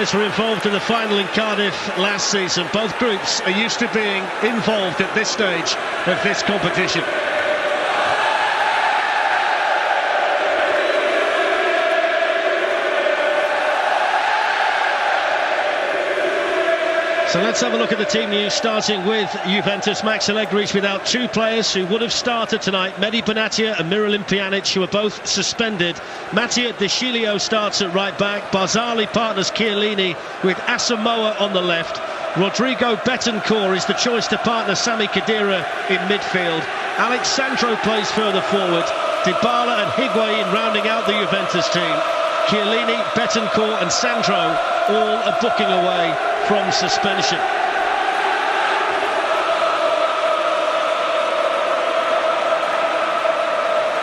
Were involved in the final in Cardiff last season. Both groups are used to being involved at this stage of this competition. So let's have a look at the team news, starting with Juventus. Max Allegri's without two players who would have started tonight, Mehdi Benatia and Miralem Pjanic, who are both suspended. Mattia De Sciglio starts at right back. Barzali partners Chiellini with Asamoah on the left. Rodrigo Betancourt is the choice to partner Sami Khedira in midfield. Alex Sandro plays further forward. Dybala and Higuain rounding out the Juventus team. Chiellini, Betancourt and Sandro all are booking away from suspension.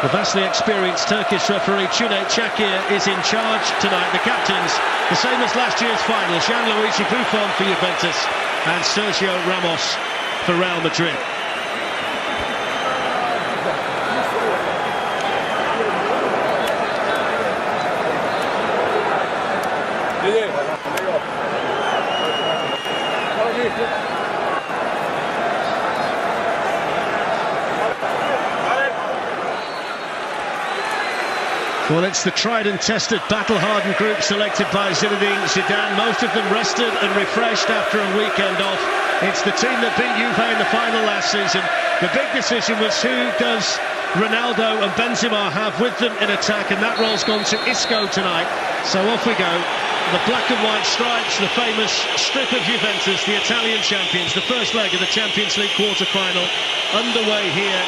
The vastly experienced Turkish referee Cüneyt Çakır is in charge tonight. The captains, the same as last year's final, Gianluigi Buffon for Juventus and Sergio Ramos for Real Madrid. Well, it's the tried and tested, battle-hardened group selected by Zinedine Zidane. Most of them rested and refreshed after a weekend off. It's the team that beat Juve in the final last season. The big decision was who does Ronaldo and Benzema have with them in attack, and that role's gone to Isco tonight. So off we go. The black and white stripes, the famous strip of Juventus, the Italian champions, the first leg of the Champions League quarter-final underway here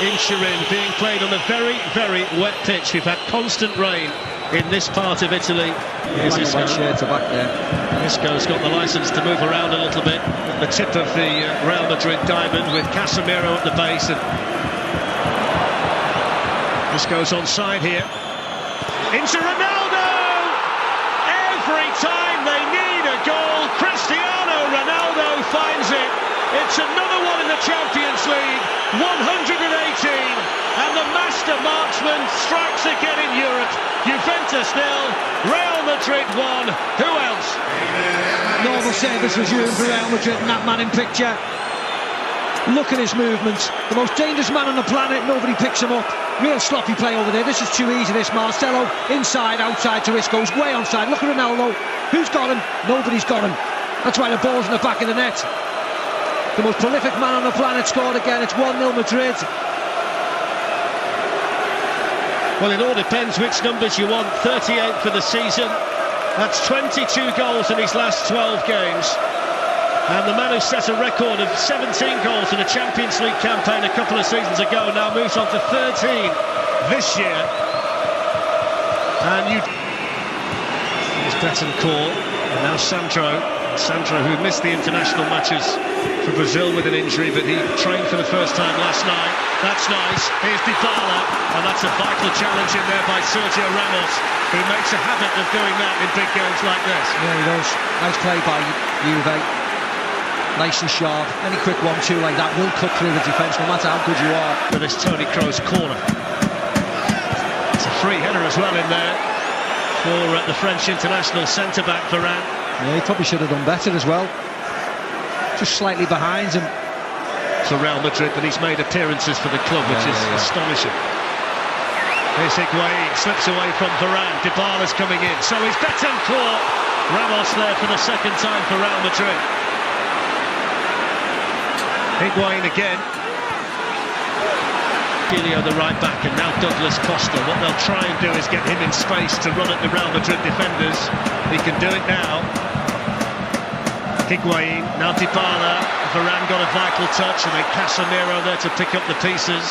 in Turin, being played on a very, very wet pitch. We've had constant rain in this part of Italy. Here's Isco. Isco's got the licence to move around a little bit at the tip of the Real Madrid diamond, with Casemiro at the base. And Isco's onside here. Into Ronaldo! Every time they need a goal, Cristiano Ronaldo finds it. It's another one in the Champions League, 118, and the master marksman strikes again in Europe. Juventus 0, Real Madrid 1. Who else? Normal service resumed for Real Madrid, and that man in picture. Look at his movements. The most dangerous man on the planet, nobody picks him up. Real sloppy play over there. This is too easy, this. Marcelo, inside, outside to Isco's, way onside. Look at Ronaldo. Who's got him? Nobody's got him. That's why the ball's in the back of the net. The most prolific man on the planet scored again. It's 1-0 Madrid. Well, it all depends which numbers you want. 38 for the season. That's 22 goals in his last 12 games. And the man who set a record of 17 goals in a Champions League campaign a couple of seasons ago now moves on to 13 this year. And here's Betancourt, and now Sandro, who missed the international matches for Brazil with an injury, but he trained for the first time last night. That's nice. Here's Dybala, and that's a vital challenge in there by Sergio Ramos, who makes a habit of doing that in big games like this. Yeah, he does. Nice play by Juve. Nice and sharp. Any quick 1-2 like that will cut through the defence, no matter how good you are. For this Toni Kroos corner. It's a free header as well in there for the French international centre-back Varane. Yeah, he probably should have done better as well. Just slightly behind him. For Real Madrid, but he's made appearances for the club, which is astonishing. Here's Higuain, slips away from Varane. Dybala's coming in. So is Betancourt. Ramos there for the second time for Real Madrid. Higuain again. Gilio, the right back, and now Douglas Costa. What they'll try and do is get him in space to run at the Real Madrid defenders. He can do it now. Higuain, now Dybala. Varane got a vital touch, and then Casemiro there to pick up the pieces.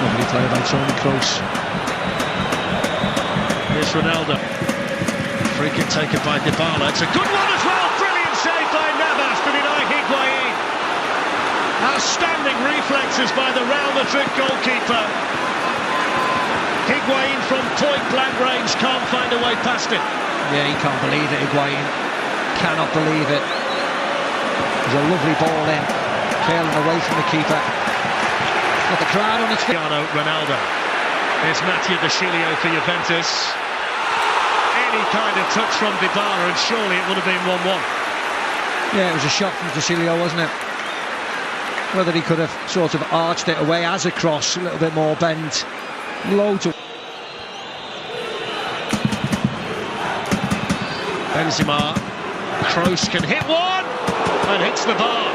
Lovely play by Toni Kroos. Here's Ronaldo. Free kick taken by Dybala. It's a good one as well. Brilliant save by Navas to deny Higuain. Outstanding reflexes by the Real Madrid goalkeeper. Higuain from point-blank range can't find a way past it. Yeah, he can't believe it, Higuain. Cannot believe it. There's a lovely ball in. Curling away from the keeper. Got the crowd on its feet. Ronaldo. There's Mathieu De Chilio for Juventus. Any kind of touch from Dybala and surely it would have been 1-1. Yeah, it was a shot from De Chilio, wasn't it? Whether he could have sort of arched it away as a cross, a little bit more bent. Loads of... Benzema, Kroos can hit one and hits the bar.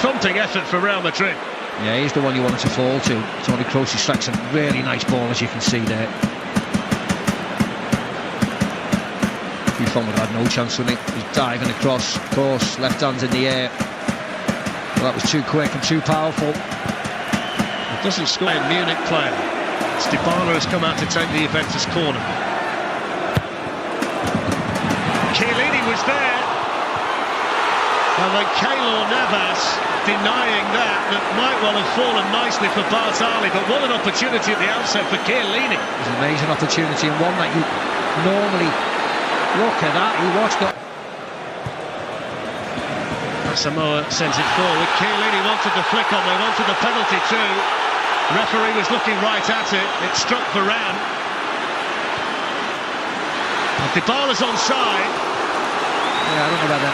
Thumping effort for Real Madrid. Yeah, he's the one you wanted to fall to. Toni Kroos, he strikes a really nice ball, as you can see there. Buffon would have had no chance with it. He's diving across, of course, left hand's in the air. Well, that was too quick and too powerful. It doesn't score a Munich player. Dybala has come out to take the Juventus corner. Chiellini was there. And then Keylor Navas denying that might well have fallen nicely for Bartali, but what an opportunity at the outset for Chiellini. It was an amazing opportunity and one that you normally look at that. He watched it. Samoa sends it forward. Chiellini wanted the flick on, they wanted the penalty too. Referee was looking right at it. It struck Varane. Dybala's onside. Yeah, I don't know whether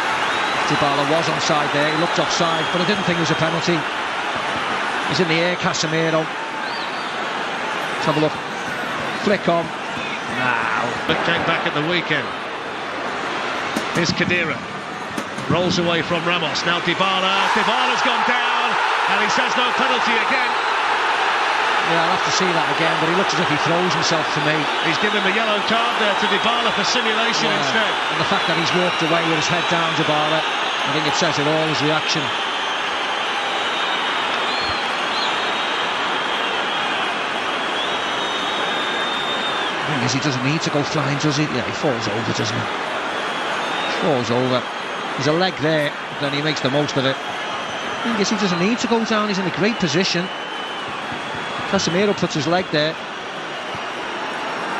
Dybala was onside there. He looked offside, but I didn't think it was a penalty. He's in the air, Casemiro. Let's have a look. Flick on. Now. But came back at the weekend. Here's Khedira. Rolls away from Ramos. Now Dybala. Dybala's gone down, and he says no penalty again. Yeah, I'll have to see that again, but he looks as if he throws himself to me. He's given the yellow card there to Dybala for simulation instead. And the fact that he's walked away with his head down, Dybala, I think it says it all, his reaction. The thing is, he doesn't need to go flying, does he? Yeah, he falls over, doesn't he? Falls over. There's a leg there, then he makes the most of it. The thing is, he doesn't need to go down, he's in a great position. Casemiro puts his leg there.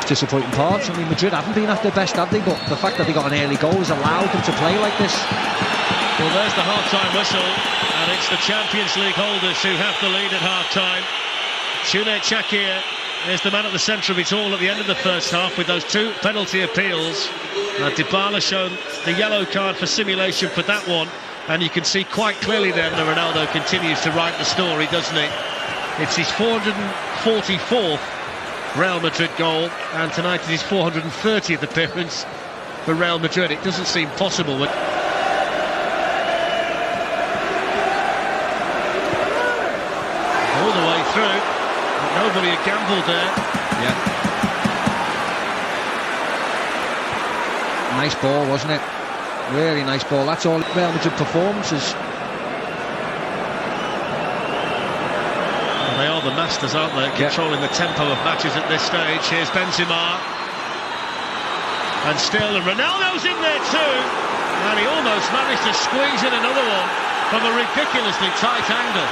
Disappointing parts. I mean, Madrid haven't been at their best, have they? But the fact that they got an early goal has allowed them to play like this. Well, there's the half-time whistle, and it's the Champions League holders who have the lead at half-time. Cüneyt Çakır is the man at the centre of it all at the end of the first half with those two penalty appeals. Dybala shown the yellow card for simulation for that one, and you can see quite clearly then that Ronaldo continues to write the story, doesn't he? It's his 444th Real Madrid goal, and tonight it is his 430th appearance for Real Madrid. It doesn't seem possible. All the way through. Nobody had gambled there. Yeah. Nice ball, wasn't it? Really nice ball. That's all Real Madrid performances. They are the masters, aren't they? Controlling the tempo of matches at this stage. Here's Benzema. And still, Ronaldo's in there too. And he almost managed to squeeze in another one from a ridiculously tight angle.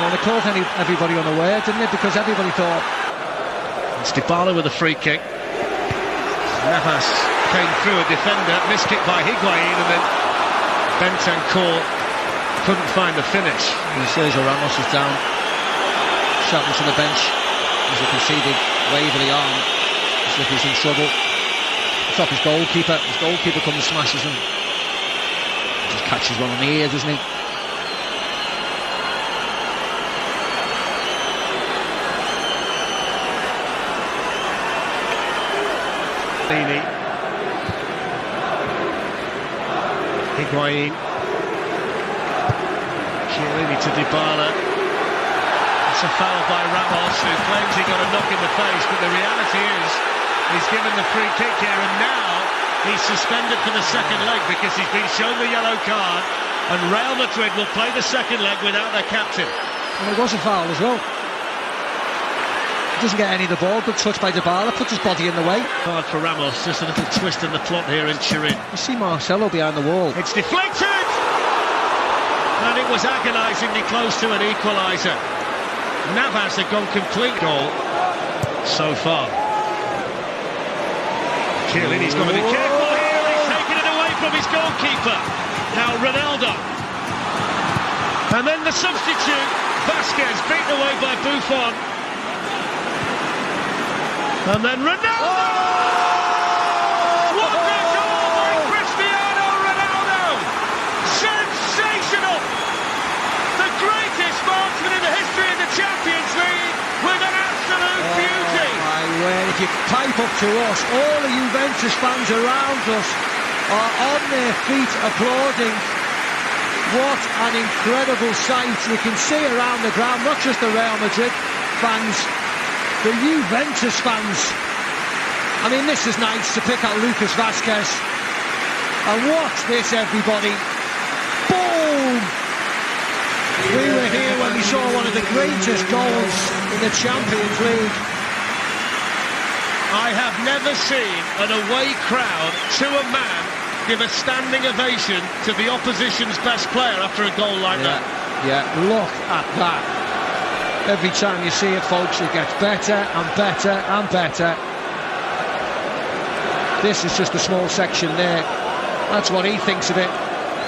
Well, they caught everybody unaware, didn't it? Because everybody thought... It's Dybala with a free kick. Navas came through a defender, missed kick by Higuain, and then Bentancur couldn't find the finish. And Sergio Ramos is down. Shouting to the bench, as you can see the wave of the arm, as if he's in trouble. Top his goalkeeper comes and smashes him. Just catches one on the ear, doesn't he? Higuain. Chiellini to Dybala. It's a foul by Ramos, who claims he got a knock in the face, but the reality is he's given the free kick here, and now he's suspended for the second leg because he's been shown the yellow card, and Real Madrid will play the second leg without their captain. And it was a foul as well. He doesn't get any of the ball, good touch by Dybala, puts his body in the way. Hard for Ramos, just a little twist in the plot here in Turin. You see Marcelo behind the wall. It's deflected! And it was agonisingly close to an equaliser. Navas had gone complete goal so far. Chiellini's got to be careful here. He's taken it away from his goalkeeper. Now Ronaldo. And then the substitute, Vasquez beaten away by Buffon. And then Ronaldo! What a goal by Cristiano Ronaldo! Sensational! The greatest marksman in the history of the Champions League with an absolute beauty! My word, if you pipe up to us, all the Juventus fans around us are on their feet applauding. What an incredible sight. You can see around the ground, not just the Real Madrid fans, the Juventus fans. I mean, this is nice to pick out Lucas Vasquez. And watch this, everybody. Boom! We were here when we saw one of the greatest goals in the Champions League. I have never seen an away crowd to a man give a standing ovation to the opposition's best player after a goal like that. Yeah, look at that. Every time you see it, folks, it gets better and better and better. This is just a small section there. That's what he thinks of it.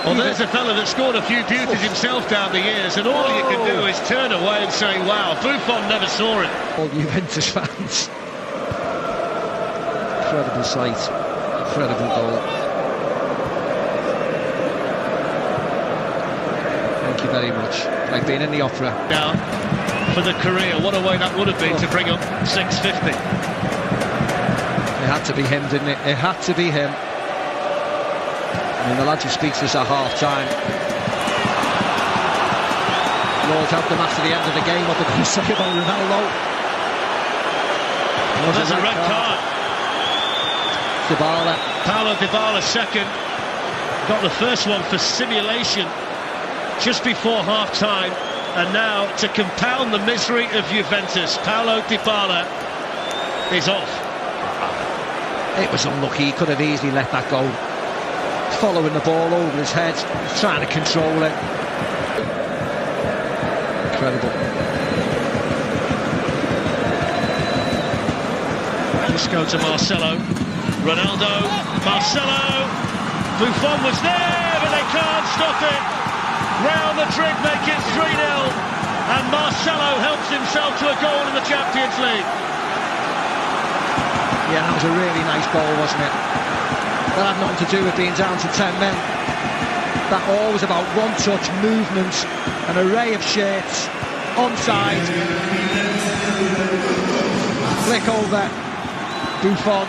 Well, there's a fella that scored a few beauties himself down the years, and all you can do is turn away and say, wow, Buffon never saw it. All Juventus fans. Incredible sight. Incredible goal. Thank you very much. Like being in the opera. Now, for the career, what a way that would have been to bring up 650. It had to be him, didn't it? It had to be him. I mean, the lad who speaks to us at half-time. Lord help them after the end of the game, what they're going to say about Ronaldo. Well, there's a red card. Dybala. Paulo Dybala second. Got the first one for simulation just before half-time, and now to compound the misery of Juventus, Paulo Dybala is off. It was unlucky, he could have easily let that go. Following the ball over his head, trying to control it. Incredible. Let's go to Marcelo. Ronaldo, Marcelo. Buffon was there, but they can't stop it. Real Madrid make it 3-0, and Marcelo helps himself to a goal in the Champions League. Yeah, that was a really nice goal, wasn't it? That had nothing to do with being down to 10 men. That all was about one-touch movement, an array of shirts, onside, flick over, Buffon.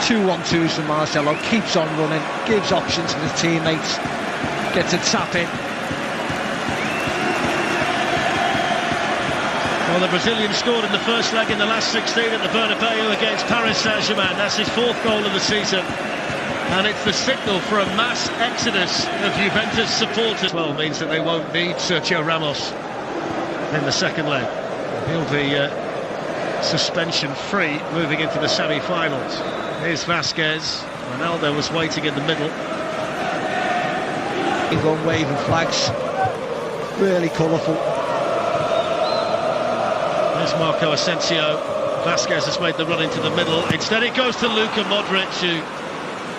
2-1-2s from Marcelo, keeps on running, gives options to his teammates, gets a tap in. Well, the Brazilian scored in the first leg in the last 16 at the Bernabeu against Paris Saint-Germain. That's his fourth goal of the season. And it's the signal for a mass exodus of Juventus supporters. Well, means that they won't need Sergio Ramos in the second leg. He'll be suspension-free moving into the semi-finals. Here's Vasquez. Ronaldo was waiting in the middle. England waving flags. Really colourful. There's Marco Asensio. Vasquez has made the run into the middle. Instead it goes to Luka Modric, who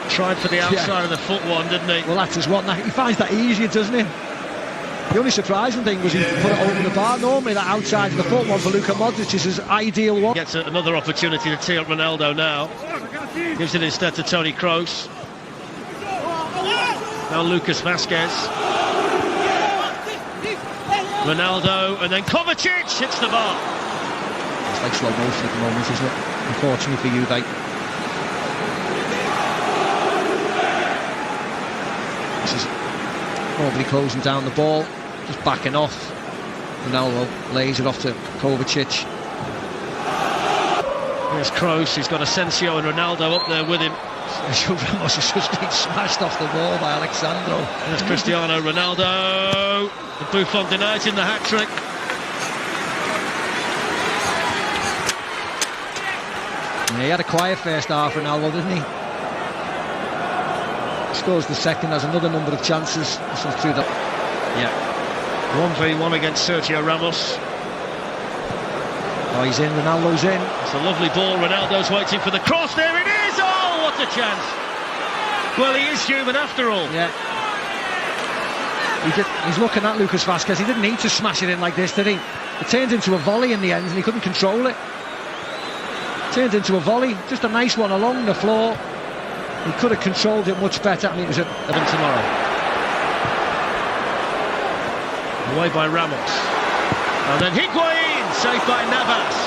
tried for the outside of the foot one, didn't he? Well, that's his one. He finds that easier, doesn't he? The only surprising thing was he put it over the bar. Normally that outside of the foot one for Luka Modric is his ideal one. Gets another opportunity to tee up Ronaldo now. Gives it instead to Toni Kroos. Now Lucas Vasquez. Ronaldo, and then Kovacic hits the bar. It's like slow motion at the moment, isn't it? Unfortunately for Juve. This is nobody closing down the ball, just backing off. Ronaldo lays it off to Kovacic. There's Kroos, he's got Asensio and Ronaldo up there with him. Sergio Ramos has just been smashed off the wall by Alexandro. There's Cristiano Ronaldo. The Buffon denies him the hat-trick. Yeah, he had a quiet first half, Ronaldo, didn't he? Scores the second, has another number of chances. Through that. Yeah. 1v1 against Sergio Ramos. Oh, he's in, Ronaldo's in. It's a lovely ball, Ronaldo's waiting for the cross, there it is! Oh, what a chance! Well, he is human after all. Yeah. He's looking at Lucas Vazquez. He didn't need to smash it in like this, did he? It turned into a volley in the end and he couldn't control it. Turned into a volley, just a nice one along the floor. He could have controlled it much better. I mean, it was a event tomorrow. Away by Ramos. And then Higuain, saved by Navas.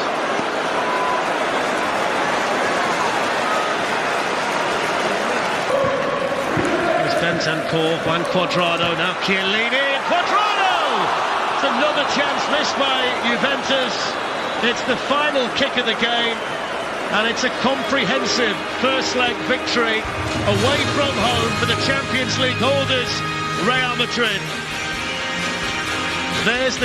There's Bentancur, Juan Cuadrado, now Chiellini. Cuadrado! It's another chance missed by Juventus. It's the final kick of the game. And it's a comprehensive first leg victory away from home for the Champions League holders, Real Madrid. There's the